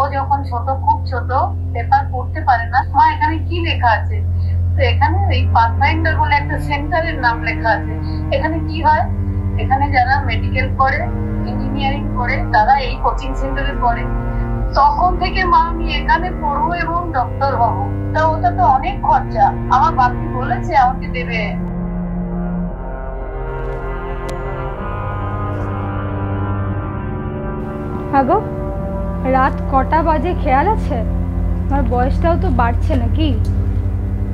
ও যখন ছোট, খুব ছোট, পেপার পড়তে পারে না, মা এখানে কি লেখা আছে। তো এখানে এই পাথফাইন্ডার বলে একটা সেন্টারের নাম লেখা আছে। এখানে কি হয়, এখানে যারা মেডিকেল করে, ইঞ্জিনিয়ারিং করে, তারা এই কোচিং সেন্টারে পড়ে। তখন থেকে মা আমি এখানে পড়বো এবং ডক্টর হবো। তা ওটা তো অনেক খরচা, আমার বাপি বলেছে আমাকে দেবে। হ্যাঁ গো, রাত কটা বাজে খেয়াল আছে? আমার বয়সটাও তো বাড়ছে নাকি,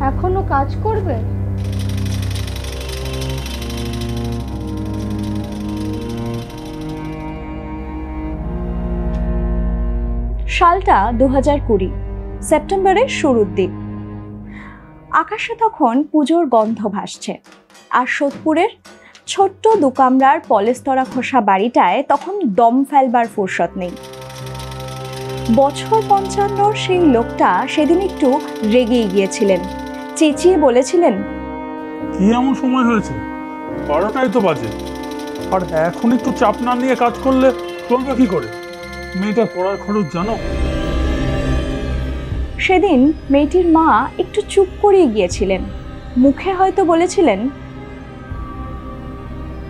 এখনো কাজ করবে? সালটা 2020, সেপ্টেম্বরের শুরুর দিন। আকাশে তখন পুজোর গন্ধ ভাসছে, আর সোদপুরের ছোট্ট দুকামরার পলেস্তরা খোসা বাড়িটায় তখন দম ফেলবার ফুরসত নেই। বছর 55 সেই লোকটা সেদিন একটু রেগেই গিয়েছিলেন, চেঁচিয়ে বলেছিলেন, কি এমন সময় হয়েছে? 12টাই তো বাজে, আর এখন একটু চাপ না নিয়ে কাজ করলে চলবে কি করে? মেয়েটা পড়ার খরচ জানো? সেদিন মেয়েটির মা একটু চুপ করিয়ে গিয়েছিলেন, মুখে হয়তো বলেছিলেন,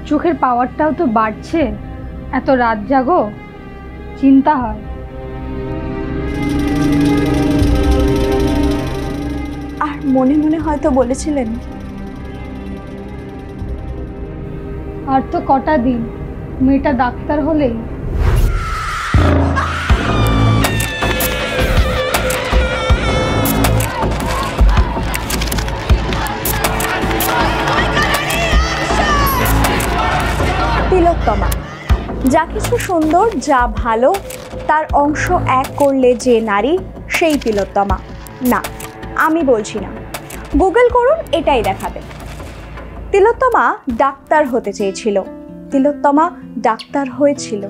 চোখের পাওয়ারটাও তো বাড়ছে, এত রাত জাগো, চিন্তা হয়। আর মনে মনে হয়তো বলেছিলেন, আর তো কটা দিন, মেয়েটা ডাক্তার হলেই। তিলোত্তমা, যা কিছু সুন্দর, যা ভালো, তার অংশ এক করলে যে নারী, সেই তিলোত্তমা। না, আমি বলছি না, গুগল করুন, এটাই দেখাবে। তিলোত্তমা ডাক্তার হতে চেয়েছিল, তিলোত্তমা ডাক্তার হয়েছিল।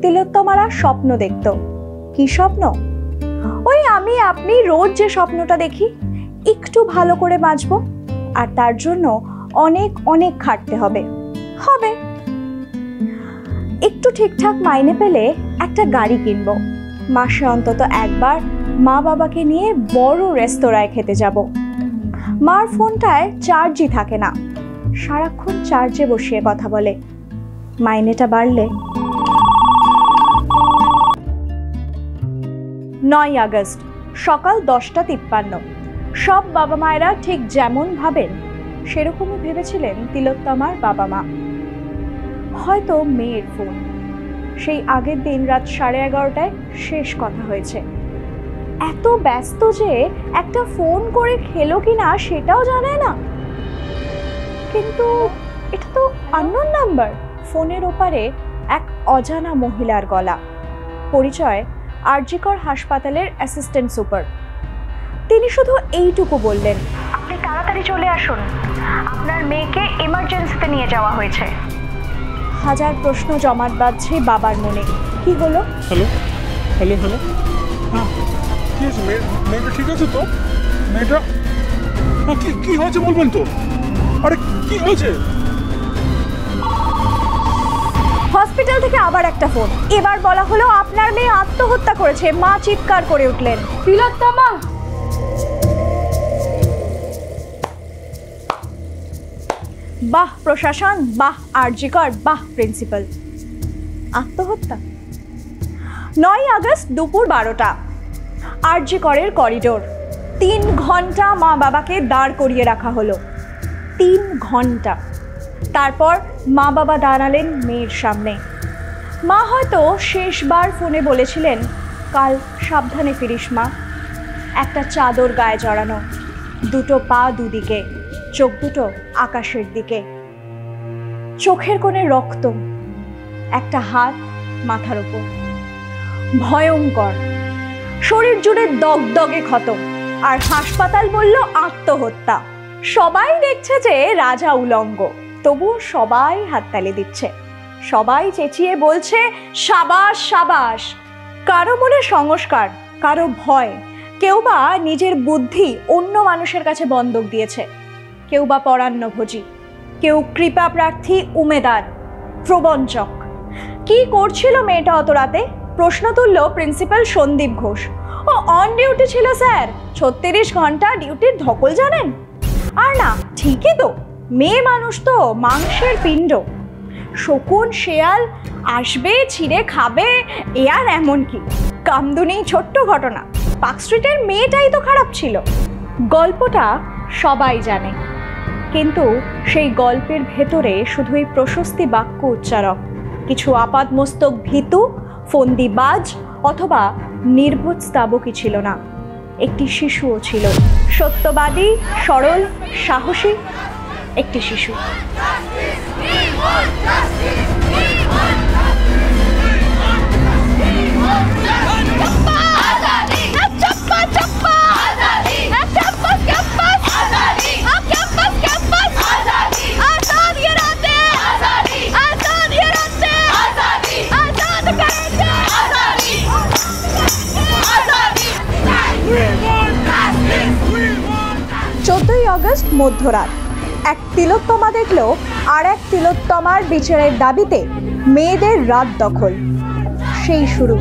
তিলোত্তমারা স্বপ্ন দেখত। কি স্বপ্ন? ওই আমি আপনি রোজ যে স্বপ্নটা দেখি, একটু ভালো করে বাঁচবো, আর তার জন্য অনেক অনেক খাটতে হবে। হবে একটু ঠিকঠাক মাইনে পেলে একটা গাড়ি কিনবো, মাসে অন্তত একবার মা বাবাকে নিয়ে বড় রেস্তোরাঁয় খেতে যাব। মার ফোনটায় চার্জই থাকে না, সারাক্ষণ চার্জে বসিয়ে কথা বলে। মাইনেটা বাড়লে 9 আগস্ট সকাল 10:53। সব বাবা মায়েরা ঠিক যেমন ভাবেন সেরকমই ভেবেছিলেন তিলোত্তমার বাবা মা। হয়তো মেয়ের ফোন সেই আগের দিন রাত 11:30টায় শেষ কথা হয়েছে। এত ব্যস্ত যে একটা ফোন করে খেলো কিনা সেটাও জানে না। কিন্তু এটা তো আননোন নাম্বার। ফোনের ওপারে এক অজানা মহিলার গলা। পরিচয় আরজিকর হাসপাতালের অ্যাসিস্ট্যান্ট সুপার। তিনি শুধু এইটুকু বললেন, আপনি তাড়াতাড়ি চলে আসুন, আপনার মেয়েকে এমার্জেন্সিতে নিয়ে যাওয়া হয়েছে। হাজার প্রশ্ন জমাট বাঁধছে বাবার মনে। কি হলো? হ্যালো হ্যালো হ্যালো, হ্যাঁ কি হয়েছে? মেয়েটা ঠিক আছে তো? মেয়েটা কি হয়েছে বলবেন তো? আরে কি হয়েছে? হসপিটাল থেকে আবার একটা ফোন। এবার বলা হলো আপনার মেয়ে আত্মহত্যা করেছে। মা চিৎকার করে উঠলেন, তিলোত্তমা! বাহ প্রশাসন, বাহ আরজিকর, বাহ প্রিন্সিপাল। আত্মহত্যা? 9 আগস্ট দুপুর 12টা, আরজিকরের করিডোর। 3 ঘন্টা মা বাবাকে দাঁড় করিয়ে রাখা হলো। 3 ঘন্টা। তারপর মা বাবা দাঁড়ালেন মেয়ের সামনে। মা হয়তো শেষবার ফোনে বলেছিলেন, কাল সাবধানে ফিরিস মা। একটা চাদর গায়ে জড়ানো, দুটো পা দুদিকে, চোখ দুটো আকাশের দিকে, চোখের কোণে রক্ত, একটা হাত মাথার উপর। ভয়ঙ্কর, শরীর জুড়ে দগদগে ক্ষত, আর হাসপাতাল বলল আত্মহত্যা। সবাই দেখছে যে রাজা উলঙ্গ, তবুও সবাই হাততালি দিচ্ছে, সবাই চেঁচিয়ে বলছে সাবাস সাবাস। কারো মনে সংস্কার, কারো ভয়, কেউ বা নিজের বুদ্ধি অন্য মানুষের কাছে বন্ধক দিয়েছে, কেউ বা পরান্নভোজী, কেউ কৃপা প্রার্থী, উমেদার, প্রবঞ্চক। কি করছিল মেয়েটা অত রাতে? প্রশ্ন তুলল প্রিন্সিপাল সন্দীপ ঘোষ। ও অন ডিউটি ছিল স্যার, 36 ঘন্টা ডিউটির ধকল জানেন? আর না, ঠিকই তো, মেয়ে মানুষ তো, মাংসের পিণ্ড। শকুন শেয়াল আসবে, ছিঁড়ে খাবে, এ আর এমন কি, কামদুনি ছোট্ট ঘটনা। পার্ক স্ট্রিটের মেয়েটাই তো খারাপ ছিল। গল্পটা সবাই জানে, কিন্তু সেই গল্পের ভেতরে শুধুই প্রশস্তি বাক্য উচ্চারক, কিছু আপাদমস্তক ভীতু, ফন্দিবাজ অথবা নির্বোধ স্তাবকই ছিল না। একটি শিশুও ছিল, সত্যবাদী, সরল, সাহসী একটি শিশু। আগস্ট মধ্যরাত, এক তিলোত্তমা দেখল আর এক তিলোত্তমার বিচারের দাবিতে মেয়েদের রাত দখল। সেই শুরু,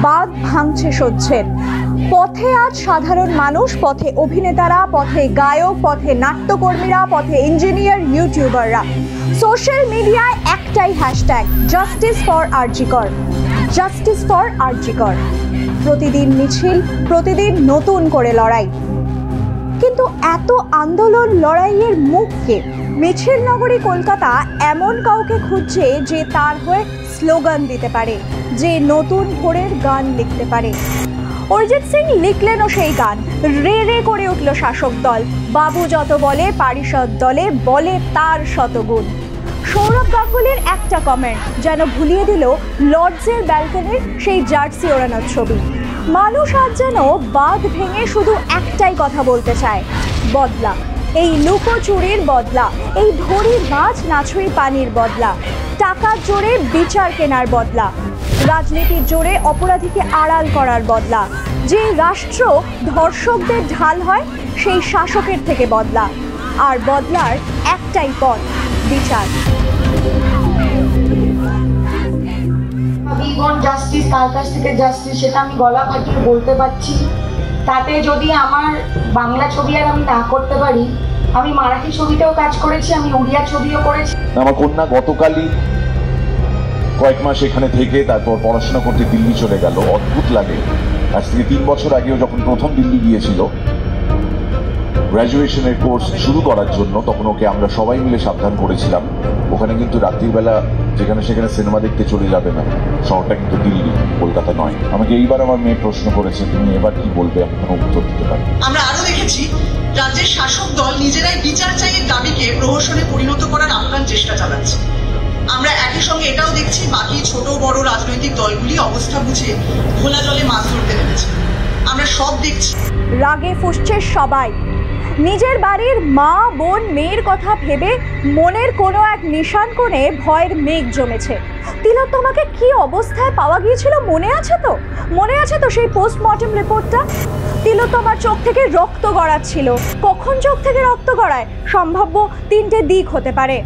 বাঁধ ভাঙছে সহ্যের। পথে আজ সাধারণ মানুষ, পথে অভিনেতারা, পথে গায়ক, পথে নাট্যকর্মীরা, পথে ইঞ্জিনিয়ার, ইউটিউবাররা। সোশ্যাল মিডিয়ায় একটাই হ্যাশট্যাগ, জাস্টিস ফর আরজি কর, জাস্টিস ফর আরজি কর। প্রতিদিন মিছিল, প্রতিদিন নতুন করে লড়াই। কিন্তু এত আন্দোলন লড়াইয়ের মুখকে মিছিল নগরী কলকাতা এমন কাউকে খুঁজছে যে তার হয়ে স্লোগান দিতে পারে, যে নতুন ভোরের গান লিখতে পারে। অরিজিৎ সিং লিখলেনও সেই গান, রে রে করে উঠল শাসক দল, বাবু যত বলে পারিষদ দলে বলে তার শতগুণ। সৌরভ গাঙ্গুলির একটা কমেন্ট যেন ভুলিয়ে দিল লর্ডসের ব্যালকনির সেই জার্সি ওড়ানোর ছবি। মানুষ আজ যেন বাঁধ ভেঙে শুধু একটাই কথা বলতে চায়, বদলা। এই লুকোচুরির বদলা, এই ধরি মাছ নাছুই পানির বদলা, টাকার জোরে বিচার কেনার বদলা, রাজনীতির জোরে অপরাধীকে আড়াল করার বদলা। যে রাষ্ট্র ধর্ষকদের ঢাল হয় সেই শাসকের থেকে বদলা। আর বদলার একটাই পথ, বিচার। জাস্টিস, তার কাছ থেকে জাস্টিস, সেটা আমি গলা ফাটিয়ে বলতে পারছি। তাতে যদি আমার বাংলা ছবি আর আমি না করতে পারি, আমি মারাঠি ছবিতেও কাজ করেছি, আমি উড়িয়া ছবিও করেছি। আমার কন্যা গতকালই কয়েক মাস এখানে থেকে তারপর পড়াশোনা করতে দিল্লি চলে গেল। অদ্ভুত লাগে, আজ থেকে 3 বছর আগেও যখন প্রথম দিল্লি গিয়েছিল গ্র্যাজুয়েশনের কোর্স শুরু করার জন্য, তখন ওকে আমরা সবাই মিলে সাবধান করেছিলাম ওখানে কিন্তু রাত্রিবেলা যেখানে সেখানে সিনেমা দেখতে চলে যাবে না, শহরটা কিন্তু দিল্লি, কলকাতা নয়। আমাকে এইবার আমার মেয়ে প্রশ্ন করেছে, তুমি এবার কি বলবে, আমি কোনো উত্তর দিতে পারি। আমরা আরো দেখেছি রাজ্যের শাসক দল নিজেরাই বিচার চাইয়ের দাবিকে প্রহসনে পরিণত করার আপ্রাণ চেষ্টা চালাচ্ছে। আমরা একই সঙ্গে এটাও দেখছি বাকি ছোট বড় রাজনৈতিক দলগুলি অবস্থা বুঝে ঘোলা জলে মাছ ধরতে নেমেছে। আমরা সব দেখছি। রাগে ফুঁসছে সবাই, নিজের বাড়ির মা বোন মেয়ের কথা ভেবে মনের কোনো এক নিশান কোণে ভয়ের মেঘ জমেছে। তিলোত্তমাকে কি অবস্থায় পাওয়া গিয়েছিল মনে আছে তো? মনে আছে তো সেই পোস্টমর্টেম রিপোর্টটা? তিলোত্তমার চোখ থেকে রক্ত গড়াচ্ছিল। কখন চোখ থেকে রক্ত গড়ায়? সম্ভাব্য 3টে দিক হতে পারে।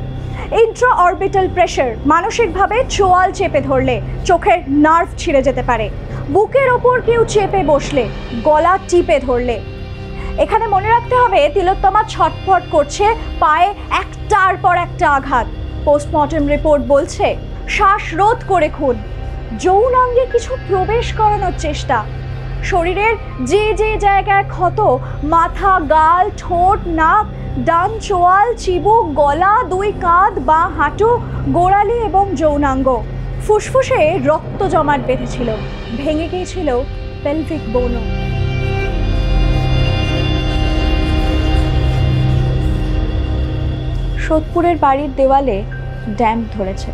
ইন্ট্রা অরবিটাল প্রেশার, মানসিকভাবে চোয়াল চেপে ধরলে চোখের নার্ভ ছিঁড়ে যেতে পারে। বুকের ওপর কেউ চেপে বসলে, গলা টিপে ধরলে। এখানে মনে রাখতে হবে তিলোত্তমা ছটফট করছে, পায়ে একটার পর একটা আঘাত। পোস্টমর্টেম রিপোর্ট বলছে শ্বাসরোধ করে খুন, যৌনাঙ্গে কিছু প্রবেশ করানোর চেষ্টা। শরীরের যে যে জায়গায় ক্ষত, মাথা, গাল, ঠোঁট, নাক, ডান চোয়াল, চিবুক, গলা, 2 কাঁধ, বাঁ হাঁটু, গোড়ালি এবং যৌনাঙ্গ। ফুসফুসে রক্ত জমাট বেঁধেছিল, ভেঙে গিয়েছিল পেলভিক বোনও। সোদপুরের বাড়ির দেওয়ালে ড্যাম্প ধরেছে,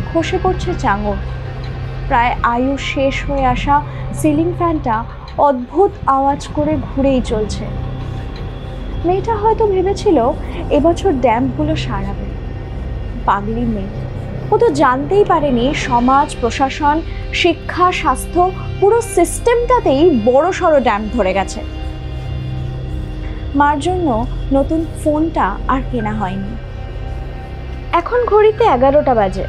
খসে পড়ছে চাঙর। প্রায় আয়ু শেষ হয়ে আসা সিলিং ফ্যানটা অদ্ভুত আওয়াজ করে ঘুরেই চলছে। মেয়েটা হয়তো ভেবেছিল এবছর ড্যাম্পগুলো সারাবে। পাগলি মেয়ে, ও তো জানতেই পারেনি সমাজ, প্রশাসন, শিক্ষা, স্বাস্থ্য পুরো সিস্টেমটাতেই বড়সড় ড্যাম্প ধরে গেছে। মার জন্য নতুন ফোনটা আর কেনা হয়নি। এখন ঘড়িতে 11টা বাজে।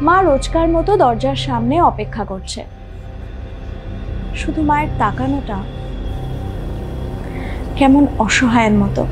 মা রোজকার মতো দরজার সামনে অপেক্ষা করছে। শুধু মায়ের তাকানোটা কেমন অসহায়ের মতো।